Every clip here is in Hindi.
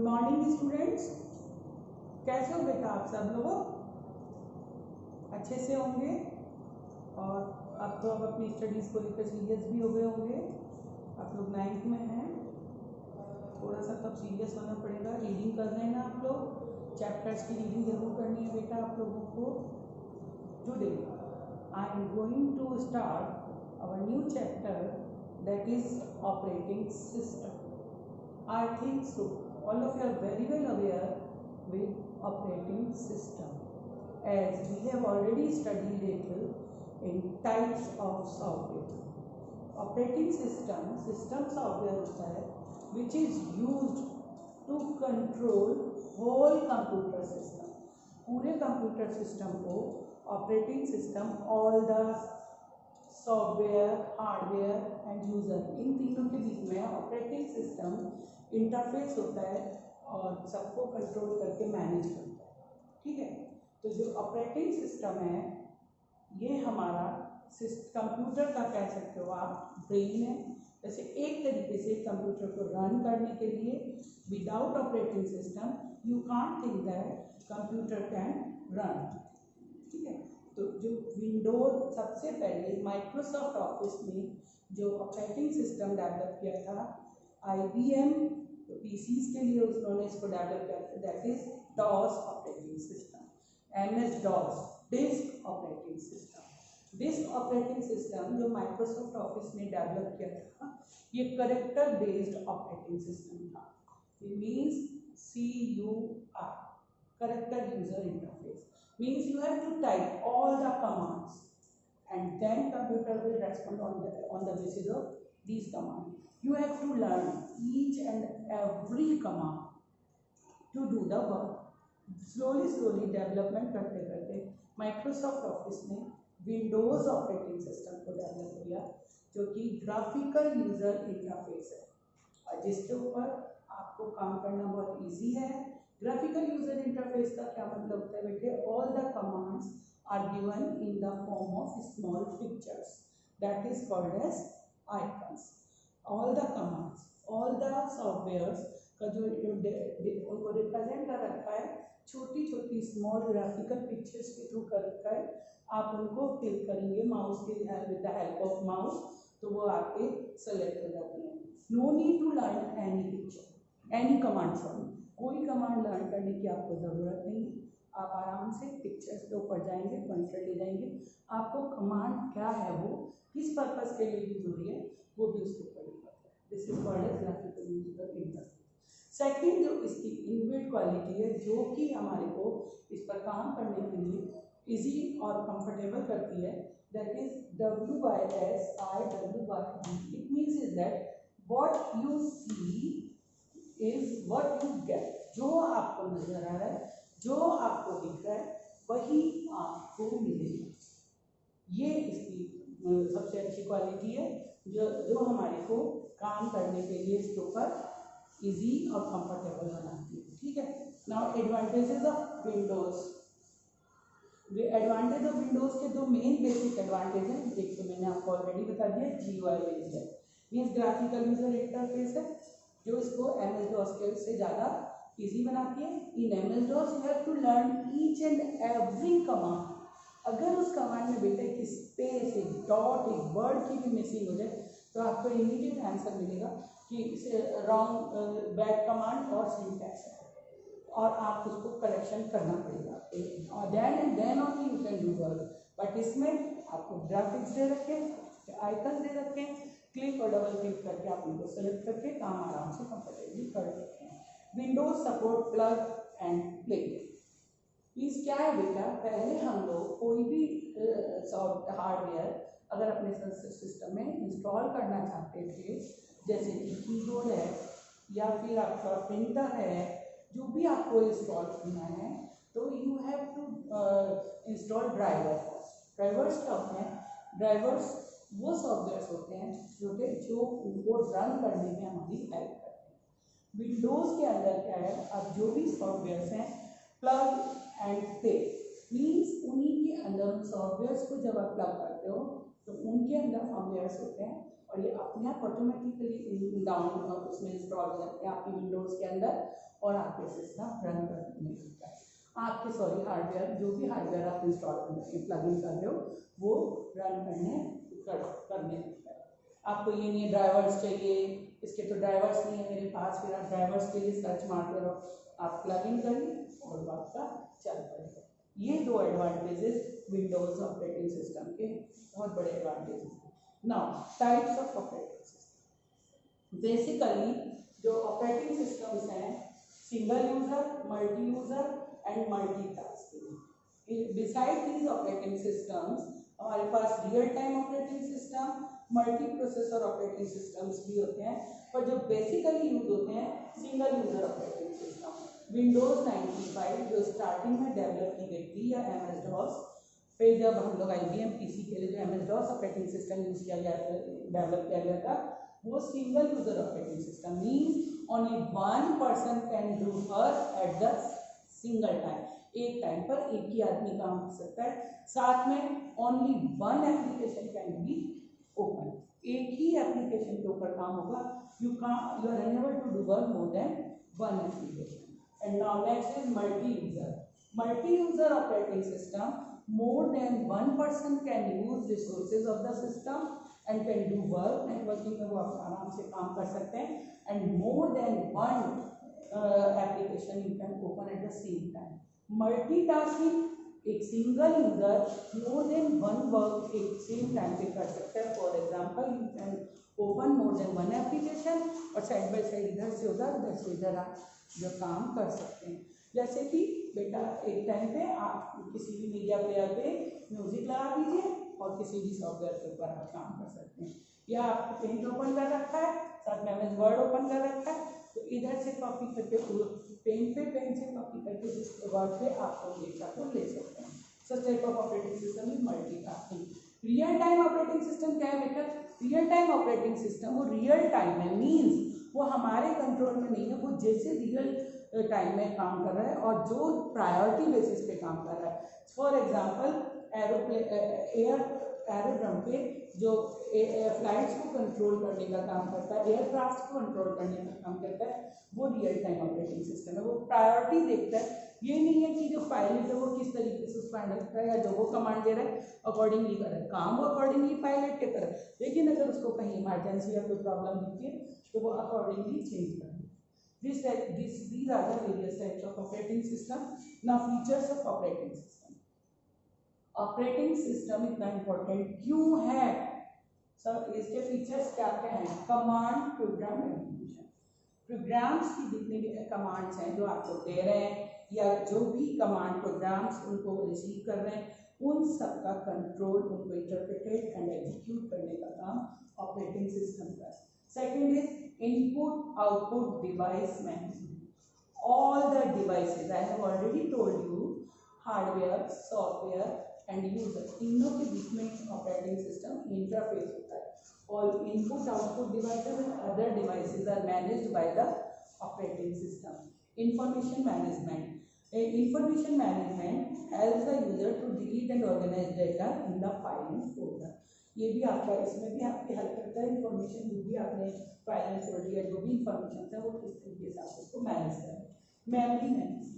मॉर्निंग स्टूडेंट्स, कैसे हो बेटा आप सब लोग? अच्छे से होंगे। और अब तो अपनी स्टडीज़ को लेकर सीरियस भी हो गए होंगे। आप लोग 9th में हैं, थोड़ा सा तब सीरियस होना पड़ेगा। रीडिंग कर रहे हैं ना आप लोग? चैप्टर्स की रीडिंग जरूर करनी है बेटा आप लोगों को। Today I am going to start our new chapter, that is operating system. I think so all of you are very well aware with operating system, as we have already studied it in types of software. Operating system software होता है which is used to control whole computer system. पूरे कंप्यूटर सिस्टम को operating system, all the software, hardware and user, इन तीनों के बीच में ऑपरेटिंग सिस्टम इंटरफेस होता है और सबको कंट्रोल करके मैनेज करता है। ठीक है, तो जो ऑपरेटिंग सिस्टम है ये हमारा कंप्यूटर का कह सकते हो आप ब्रेन है। जैसे एक तरीके से कंप्यूटर को रन करने के लिए without operating system you can't think that computer can run. ठीक है, तो जो विंडोज सबसे पहले माइक्रोसॉफ्ट ऑफिस में जो ऑपरेटिंग सिस्टम डेवलप किया था, IBM PCs के लिए उन्होंने इसको डेवलप किया था, that is DOS operating system, MS DOS, disk operating system. Disk operating system जो माइक्रोसॉफ्ट ऑफिस ने डेवलप किया था, ये कैरेक्टर बेस्ड ऑपरेटिंग सिस्टम था। It means CUI, character user interface, means you have to type all the commands and then computer will respond on the basis of these commands. You have to learn each and every command to do the work. slowly development करते करते माइक्रोसॉफ्ट ऑफिस ने विंडोज ऑपरेटिंग सिस्टम को डेवलप किया, जो कि ग्राफिकल यूजर इंटरफेस है और जिसके ऊपर आपको काम करना बहुत इजी है। ग्राफिकल यूजर इंटरफेस का क्या मतलब होता है बेटे? All the commands are given in the form of small pictures, that is called as icons. All the commands, all the softwares का जो उनको रिप्रेजेंट कर रखा है छोटी छोटी स्मॉल ग्राफिकल पिक्चर्स के थ्रू कर रखा है। आप उनको क्लिक करेंगे माउस के with the help of mouse, तो वो आपके सेलेक्ट हो जाती हैं। No need to learn any picture, any command, sorry, कोई कमांड लर्न करने की आपको ज़रूरत नहीं है। आप आराम से पिक्चर्स के ऊपर जाएंगे, पॉइंटर ले जाएंगे, आपको कमांड क्या है, वो किस पर्पस के लिए यूज हो रही है, वो भी उसके ऊपर लिखा है। This is called as graphical user interface. Second जो इसकी इनबिल्ट क्वालिटी है, जो कि हमारे को इस पर काम करने के लिए इजी और कंफर्टेबल करती है, that is WSIWD। It means is that what you see is what you get. जो आपको नजर आ रहा है, जो आपको दिख रहा है, वही आपको मिलेगा। ये इसकी सबसे अच्छी क्वालिटी है जो हमारे को काम करने के लिए इसके ऊपर इजी और कंफर्टेबल बनाती है। ठीक है, now advantages of Windows. Advantage of Windows के दो मेन बेसिक एडवांटेज हैं। एक तो मैंने आपको ऑलरेडी बता दिया, GUI बेस्ड है, मीन्स ग्राफिकल यूजर इंटरफेस है, जो इसको MS DOS के से ज़्यादा इजी बनाती है। In MS DOS you have to learn each and every command. अगर उस कमांड में बेटा एक स्पेस, एक डॉट, एक वर्ड की भी मिसिंग हो जाए तो आपको इमीडिएट आंसर मिलेगा कि इसे रॉन्ग, बैड कमांड और सिंटैक्स है, और आप उसको करेक्शन करना पड़ेगा और then only you can do work. But इसमें आपको ग्राफिक्स दे रखे, आइकन दे रखे, क्लिक और डबल क्लिक करके आप उनको सेलेक्ट करके काम आराम से कंफर्टेबली कर सकते हैं। Windows support plug and play. Means क्या है बेटा, पहले हम लोग कोई भी हार्डवेयर अगर अपने सिस्टम में इंस्टॉल करना चाहते थे, जैसे कि कीबोर्ड है या फिर आपका प्रिंटर है, जो भी आपको इंस्टॉल करना है, तो you have to install driver first. Drivers क्या होते हैं? ड्राइवर्स वो सॉफ्टवेयर्स होते हैं जो उनको रन करने में हमारी हेल्प करते हैं। विंडोज़ के अंदर क्या है, अब जो भी सॉफ्टवेयर्स हैं, प्लग एंड प्ले, मीन्स उन्हीं के अंदर उन सॉफ्टवेयर्स को जब आप प्लग करते हो तो उनके अंदर फर्मवेयर्स होते हैं, और और ये अपने आप ऑटोमेटिकली डाउन उसमें इंस्टॉल हो जाते हैं आपकी विंडोज़ के अंदर और आपके सिस्टम रन करने लगता है। आपके हार्डवेयर जो भी हार्डवेयर आप इंस्टॉल प्लग इन कर रहे हो वो रन करने लगता है। आपको ये नहीं है ड्राइवर्स चाहिए, इसके तो ड्राइवर्स नहीं है मेरे पास, फिर आप ड्राइवर्स के लिए सर्च मारते रहो, आप प्लग इन करिए और वो आपका चल पड़ेगा। ये दो एडवांटेजेस विंडोज ऑपरेटिंग सिस्टम के बहुत बड़े एडवांटेजेस हैं। Now types of operating system. Basically जो ऑपरेटिंग सिस्टम्स हैं single user, multi user and multitasking. Beside these operating systems हमारे पास real time operating system, multi processor operating systems भी होते हैं, पर जो बेसिकली यूज होते हैं single user operating system. Windows 95 जो स्टार्टिंग में डेवलप की गई थी या MS DOS पे, जब हम लोग IBM PC के लिए जो MS DOS operating system use किया गया डेवलप किया गया था वो single user operating system means only one person can do work at the single time. एक टाइम पर एक ही आदमी काम कर सकता है, साथ में only one application can be open, एक ही एप्लीकेशन के ऊपर काम होगा। You are unable to do work more than one application. And now next is multi user. Multi user operating system, more than one person can use resources of the system and can do work। Networking में वो आप आराम से काम कर सकते हैं। and more than one application you can open at the same time। multitasking, एक सिंगल यूजर मोर देन वन वर्क एक सेम टाइम पे कर सकता है। For example you can open more than one application और साइड बाय साइड इधर से उधर आप जो काम कर सकते हैं। जैसे कि बेटा एक टाइम पे आप किसी भी मीडिया प्लेयर पे म्यूजिक लगा दीजिए और किसी भी सॉफ्टवेयर के ऊपर आप काम कर सकते हैं, या आपको पेंट ओपन कर रखा है साथ में MS वर्ड ओपन कर रखा है तो इधर से कॉपी करके पेन से कॉपी करके जिस वर्ड पे आपको डेटा को ले सकते हैं। Such type of operating system is multitasking. Real time operating system क्या है बेटा? रियल टाइम ऑपरेटिंग सिस्टम वो रियल टाइम है, मीन्स वो हमारे कंट्रोल में नहीं है, वो जैसे रियल टाइम में काम कर रहा है और जो प्रायोरिटी बेसिस पे काम कर रहा है। फॉर एग्जांपल एरोड्रम पे जो फ्लाइट्स को कंट्रोल करने का काम करता है, एयरक्राफ्ट को कंट्रोल करने का काम करता है, वो रियल टाइम ऑपरेटिंग सिस्टम है। वो प्रायोरिटी देखता है, ये नहीं है कि जो पायलट है वो किस तरीके से उसको हैंडल कर रहा है या जो वो कमांड दे रहा है अकॉर्डिंगली कर रहा है काम, वो अकॉर्डिंगली पायलट के तरह। लेकिन अगर उसको कहीं इमरजेंसी या कोई प्रॉब्लम दिखती है तो वो अकॉर्डिंगली चेंज कर देता है। These are the various types of operating system. Now features of operating system. Operating system इतना इम्पोर्टेंट क्यों है सर? इसके फीचर्स क्या क्या हैं? Command program execution. प्रोग्राम्स की जितनी भी कमांड्स हैं जो आप लोग दे रहे हैं या जो भी कमांड प्रोग्राम्स उनको रिसीव कर रहे हैं उन सब का कंट्रोल, उनको इंटरप्रेटेड एंड एग्जीक्यूट करने का काम ऑपरेटिंग सिस्टम का है। Second is input output device management. All the devices I have already told you, hardware, software and user, तीनों के बीच में ऑपरेटिंग सिस्टम इंटरफेस होता है। All input output devices and other devices are managed by the operating system. Information management. Information management helps the user to delete and organise data in the file and folder. ये भी आपका, इसमें भी आपकी हेल्प करता है। इंफॉर्मेशन जो भी आपने फाइल एंड फोल्डर या जो भी इंफॉर्मेशन है वो किस तरीके से आप उसको मैनेज करें। मेमोरी मैनेजमेंट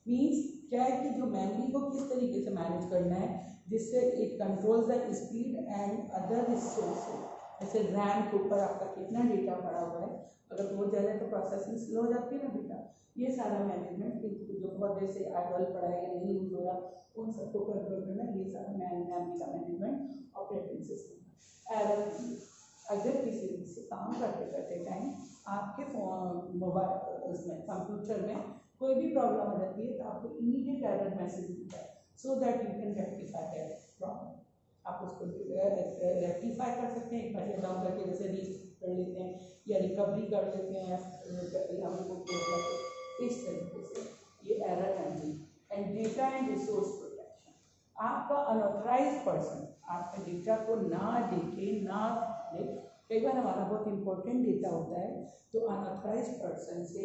मीन्स क्या है कि जो मेमोरी को किस तरीके से मैनेज करना है जिससे it controls the speed and other resources. जैसे रैम के ऊपर आपका कितना डेटा पड़ा हुआ है, अगर बहुत ज़्यादा है तो प्रोसेसिंग स्लो हो जाती है ना बेटा। ये सारा मैनेजमेंट जो बहुत देर से आइडल पड़ा है या नहीं यूज हो रहा उन सबको कंट्रोल करना, ये सारा मेमोरी का मैनेजमेंट ऑपरेटिंग सिस्टम। एरर, अगर किसी से काम करते करते टाइम आपके मोबाइल उसमें कंप्यूटर में कोई भी प्रॉब्लम आ जाती है तो आपको इमीडिएट एरर मैसेज मिलता है so that you can rectify that problem. आप उसको रेक्टिफाई कर सकते हैं, एक बार डाउन करके जैसे रीसेट कर लेते हैं या रिकवरी कर लेते हैं इस तरीके से। ये error handling and data and resource protection. आपका अनऑथराइज्ड पर्सन आपके डेटा को ना देखे ना देख, कई बार हमारा बहुत इंपॉर्टेंट डेटा होता है तो अनऑथराइज्ड पर्सन से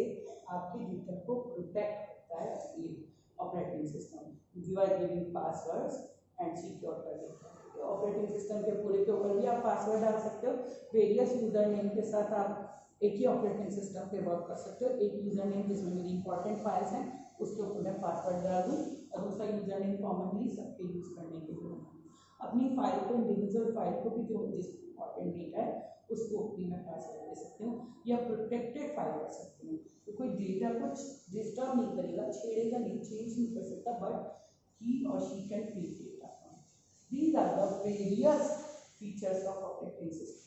आपके डेटा को प्रोटेक्ट करता है ये operating system. You are giving passwords and secure कर देता है। ऑपरेटिंग सिस्टम के पूरे के ऊपर भी आप पासवर्ड डाल सकते हो। वेरियस यूजर नेम के साथ आप एक ही ऑपरेटिंग सिस्टम पे वर्क कर सकते हो। एक यूजर नेम जिसमें मेरी इंपॉर्टेंट फाइल्स हैं उसके ऊपर मैं पासवर्ड डाल दूँ और दूसरा यूजर नेम कॉमनली सबके यूज़ करने के लिए अपनी फाइल को, इंडिविजुअल फाइल को भी जो जिस इंपॉर्टेंट डेटा है उसको भी मैं पासवर्ड दे सकती हूँ या प्रोटेक्टेड फाइल कर सकती हूँ। तो कोई डेटा को डिस्टर्ब नहीं करेगा, छेड़ेगा नहीं, चेंज नहीं कर सकता, but he or she can read data from. These are the various features of operating system.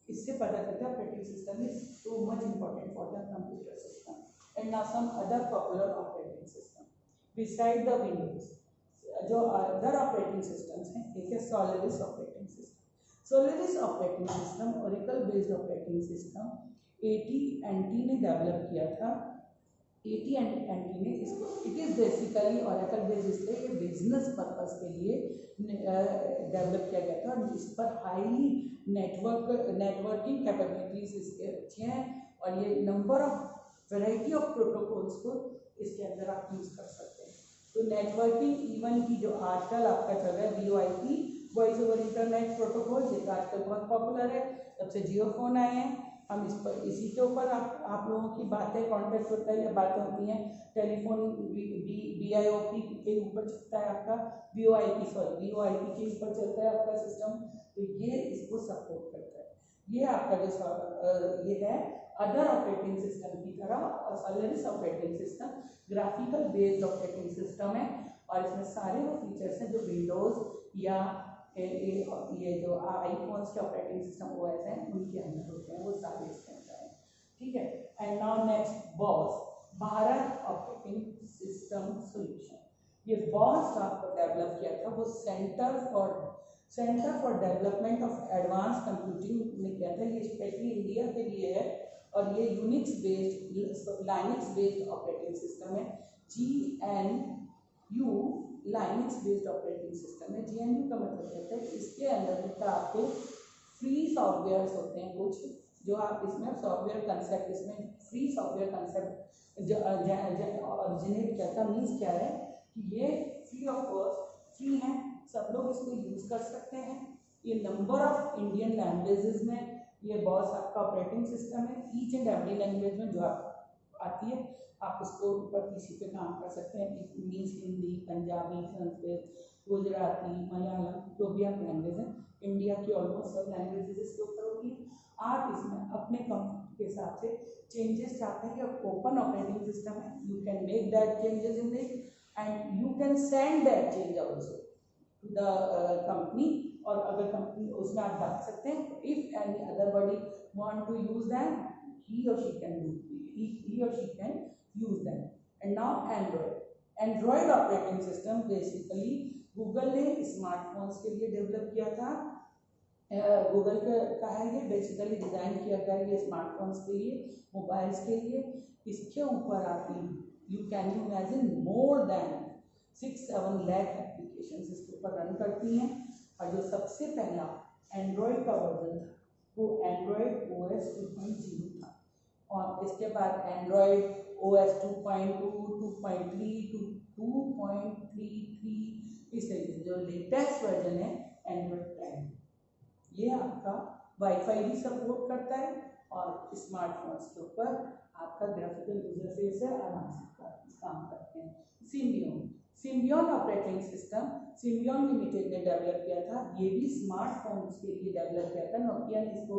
इससे पता चलता है operating system is so much important for the computer system. And now some other popular operating system beside the Windows. जो अदर ऑपरेटिंग सिस्टम्स हैं, एक है Solaris operating system. Solaris operating system Oracle based operating system AT&T ने डेवलप किया था। AT&T ने इसको, it is basically Oracle based, इसलिए ये बिजनेस पर्पस के लिए डेवलप किया गया था और इस पर हाईली नेटवर्किंग कैपेबिलिटीज इसके अच्छे हैं और ये number of variety of protocols को इसके अंदर आप यूज़ कर सकते हैं। तो नेटवर्किंग इवन की जो आजकल आपका चल रहा है VoIP, voice over internet protocol, ये तो आजकल बहुत पॉपुलर है, तब से जियो फोन आए हैं। हम इस पर इसी के ऊपर आप लोगों की बातें कॉन्टेक्ट होता है या बातें होती हैं, टेलीफोन BIOP के ऊपर चलता है आपका, VoIP के ऊपर चलता है आपका सिस्टम। तो ये इसको सपोर्ट करता है। ये आपका जो ये है अदर ऑपरेटिंग सिस्टम की तरह, और Solaris operating system graphical based operating system है और इसमें सारे वो फीचर्स हैं जो विंडोज़ या ये जो आईफोन्स के ऑपरेटिंग सिस्टम OS हैं उनके अंदर होते हैं, वो सारे इसके अंदर हैं। ठीक है। And now next boss, Bharat operating system solution. ये बॉस आपको डेवलप किया था, वो centre for development of advance computing ने किया था। ये स्पेशली इंडिया के लिए है और ये Unix based Linux based operating system है। GNU Linux based operating system है। GNU का मतलब कहता है इसके अंदर बेटा आपको फ्री सॉफ्टवेयर्स होते हैं कुछ, जो आप इसमें सॉफ्टवेयर कंसेप्ट, इसमें फ्री सॉफ्टवेयर कंसेप्ट जो ऑरिजिनेट करता मीन्स क्या है कि ये फ्री ऑफ कॉस्ट, फ्री है, सब लोग इसको यूज़ कर सकते हैं। ये नंबर ऑफ इंडियन लैंग्वेजेस में ये बॉस आपका ऑपरेटिंग सिस्टम है। ईच एंड एवरी लैंग्वेज में जो आप आती है आप उसको ऊपर PC पे काम कर सकते हैं। इट मीन्स हिंदी, पंजाबी, संस्कृत, गुजराती, मलयालम, जो भी आप लैंग्वेज हैं, इंडिया की ऑलमोस्ट सब लैंग्वेजेस इसके ऊपर होगी। आप इसमें अपने कंफर्ट के हिसाब से चेंजेस चाहते हैं कि ओपन ऑपरेटिंग सिस्टम है, you can make that changes in this and you can send that change also to the company, और अगर कंपनी उसमें आप डाल सकते हैं। If any other body want to use that, he or she can use them. And now Android operating system basically Google ने स्मार्टफोन्स के लिए डेवलप किया था। गूगल का है, ये बेसिकली डिज़ाइन किया गया है ये स्मार्टफोन्स के लिए, मोबाइल्स के लिए। इसके ऊपर आती you can imagine more than 6-7 lakh applications इसके ऊपर रन करती हैं। और जो सबसे पहला एंड्रॉयड का वर्जन था वो Android OS 2.0 था, और इसके बाद Android OS 2.2, 2.3 to 2.33, इस तरीके से जो लेटेस्ट वर्जन है Android 10, ये आपका वाईफाई भी सपोर्ट करता है और स्मार्टफोन्स के ऊपर आपका ग्राफिकल यूजर फेस है, आराम से काम करते हैं। Symbian operating system Symbian limited ने डेवलप किया था। ये भी स्मार्टफोन्स के लिए डेवलप किया था। नोकिया इसको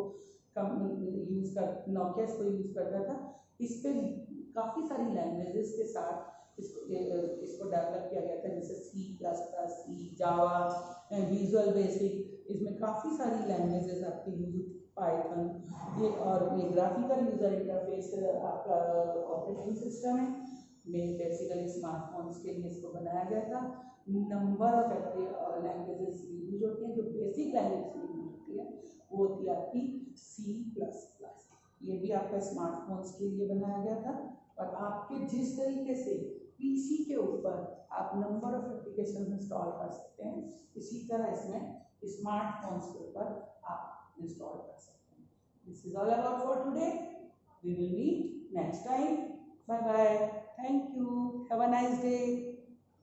यूज़ करता था। इस पर काफ़ी सारी लैंग्वेजेस के साथ इसको डेवलप किया गया था, जैसे C++, जावा, विजुअल बेसिक, इसमें काफ़ी सारी लैंग्वेजेस आपके यूज, पाइथन, ये और ये ग्राफिकल यूज़र इंटरफेस आपका ऑपरेटिंग सिस्टम है। बेसिकली स्मार्टफोन्स के लिए इसको बनाया गया था। नंबर ऑफ लैंग्वेजेस यूज होती हैं। जो बेसिक लैंग्वेज यूज होती है वो होती है आपकी C++। ये भी आपका स्मार्टफोन्स के लिए बनाया गया था। और आपके जिस तरीके से PC के ऊपर आप नंबर ऑफ एप्लीकेशन इंस्टॉल कर सकते हैं, इसी तरह इसमें स्मार्टफोन्स के ऊपर आप इंस्टॉल कर सकते हैं। This is all about for today. We will meet next time. Bye bye. Thank you. Have a nice day.